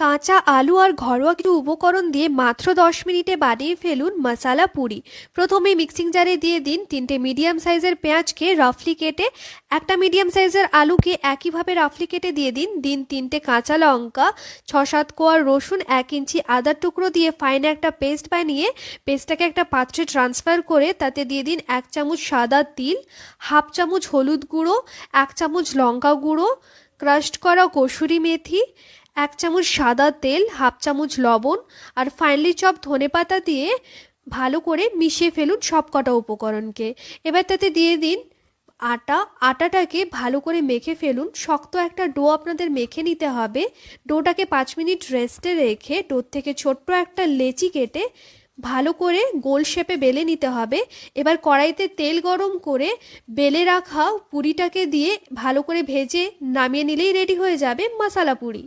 কাঁচা আলু আর ঘরোয়া কিছু উপকরণ দিয়ে মাত্র 10 মিনিটে বানিয়ে ফেলুন মশালা পুরি। প্রথমে মিক্সিং জারে দিয়ে দিন 3টে মিডিয়াম সাইজের পেঁয়াজকে রাফলি কেটে, একটা মিডিয়াম সাইজের আলুকে একইভাবে রাফলি কেটে দিয়ে দিন। 3টে কাঁচা লঙ্কা, 6-7 কোয়া রসুন, 1 ইঞ্চি আদার টুকরো দিয়ে ফাইন একটা পেস্ট বানিয়ে পেস্টটাকে একটা পাত্রে ট্রান্সফার করে তাতে দিয়ে দিন 1 চামচ সাদা তিল, হাফ চামচ হলুদ গুঁড়ো, 1 চামচ লঙ্কা গুঁড়ো, ক্রাশড করা কসুরি মেথি, 1 চামচ সাদা তেল, হাফ চামচ লবণ আর ফাইনলি চপ ধনেপাতা দিয়ে ভালো করে মিশিয়ে ফেলুন সব কটা উপকরণকে। এবার তাতে দিয়ে দিন আটাটাকে ভালো করে মেখে ফেলুন। শক্ত একটা ডো আপনাদের মেখে নিতে হবে। ডোটাকে 5 মিনিট রেস্টে রেখে ডোর থেকে ছোট্ট একটা লেচি কেটে ভালো করে গোল শেপে বেলে নিতে হবে। এবার কড়াইতে তেল গরম করে বেলে রাখা পুরিটাকে দিয়ে ভালো করে ভেজে নামিয়ে নিলেই রেডি হয়ে যাবে মশালা পুরি।